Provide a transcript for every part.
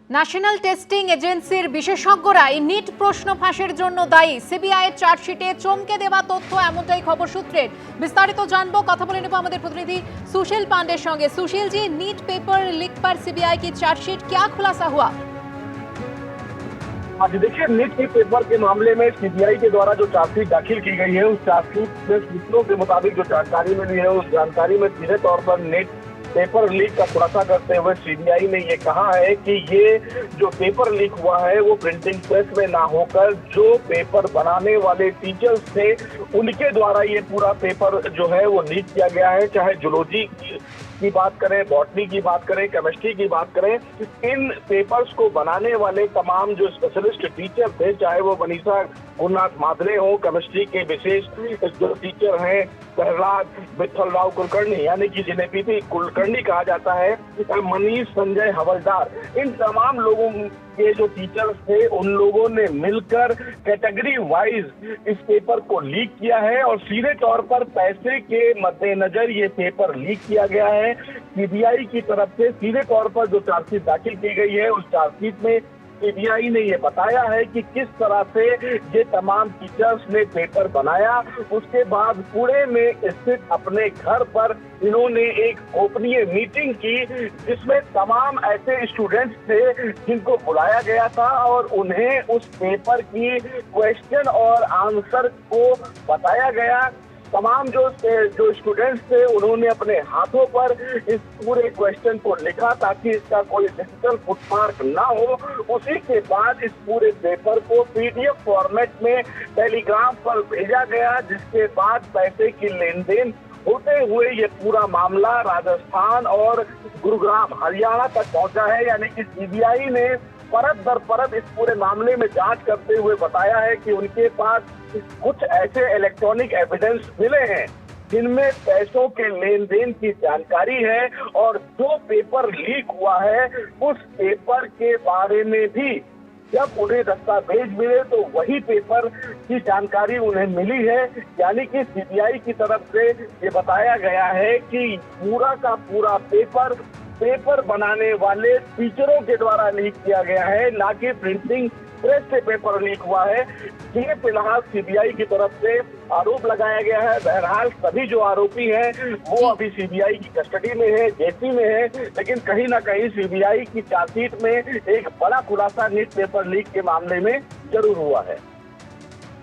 National testing এজেন্সির বিশেষজ্ঞরা এই নিট প্রশ্ন ফাঁসের জন্য দায়ী। সিবিআই এর চার্জশিটে চমকে দেওয়া তথ্য, এমনটাই খবর সূত্রের। বিস্তারিত জানবো, কথা বলে নেব আমাদের প্রতিনিধি सुशील पांडे संगे। Sushil ji, NEET paper leak पर सीबीआई की चार्जशीट, क्या खुलासा हुआ? आज देखिए, नीट के पेपर के मामले में सीबीआई के द्वारा जो चार्जशीट दाखिल की गई है, उस चार्जशीट में सूत्रों के मुताबिक जो जानकारी मिली है, उस जानकारी में सीधे तौर पर नीट पेपर लीक का खुलासा करते हुए सीबीआई ने ये कहा है कि ये जो पेपर लीक हुआ है वो प्रिंटिंग प्रेस में ना होकर जो पेपर बनाने वाले टीचर्स थे उनके द्वारा ये पूरा पेपर जो है वो लीक किया गया है। चाहे जूलॉजी की बात करें, बॉटनी की बात करें, केमिस्ट्री की बात करें, इन पेपर्स को बनाने वाले तमाम जो स्पेशलिस्ट टीचर थे, चाहे वो मनीषा गुरुनाथ मादरे हो, केमिस्ट्री के विशेष जो टीचर हैं प्रहलाद विठल राव कुलकर्णी, यानी कि जिन्हें पीपी कुलकर्णी कहा जाता है, मनीष संजय हवलदार, इन तमाम लोगों के जो टीचर्स थे उन लोगों ने मिलकर कैटेगरी वाइज इस पेपर को लीक किया है और सीधे तौर पर पैसे के मद्देनजर ये पेपर लीक किया गया है। सीबीआई की तरफ से सीधे तौर पर जो चार्जशीट दाखिल की गई है, उस चार्जशीट में सीबीआई ने ये बताया है कि किस तरह से ये तमाम टीचर्स ने पेपर बनाया। उसके बाद पुणे में स्थित अपने घर पर इन्होंने एक गोपनीय मीटिंग की, जिसमें तमाम ऐसे स्टूडेंट्स थे जिनको बुलाया गया था और उन्हें उस पेपर की क्वेश्चन और आंसर को बताया गया। तमाम जो स्टूडेंट्स थे उन्होंने अपने हाथों पर इस पूरे क्वेश्चन को लिखा ताकि इसका कोई डिजिटल फुटमार्क ना हो। उसी के बाद इस पूरे पेपर को पीडीएफ फॉर्मेट में टेलीग्राम पर भेजा गया, जिसके बाद पैसे की लेन देन होते हुए ये पूरा मामला राजस्थान और गुरुग्राम हरियाणा तक पहुंचा है। यानी कि सीबीआई ने परत दर परत इस पूरे मामले में जांच करते हुए बताया है कि उनके पास कुछ ऐसे इलेक्ट्रॉनिक एविडेंस मिले हैं जिनमें पैसों के लेन देन की जानकारी है और जो पेपर लीक हुआ है उस पेपर के बारे में भी जब उन्हें दस्तावेज मिले तो वही पेपर की जानकारी उन्हें मिली है। यानी कि सीबीआई की तरफ से ये बताया गया है कि पूरा का पूरा पेपर बनाने वाले टीचरों के द्वारा लीक किया गया है, ना कि प्रिंटिंग प्रेस से पेपर लीक हुआ है। ये फिलहाल सीबीआई की तरफ से आरोप लगाया गया है। बहरहाल सभी जो आरोपी हैं वो अभी सीबीआई की कस्टडी में है, जेसी में है, लेकिन कहीं ना कहीं सीबीआई की चार्जशीट में एक बड़ा खुलासा नीट पेपर लीक के मामले में जरूर हुआ है।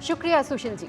शुक्रिया सुशील जी।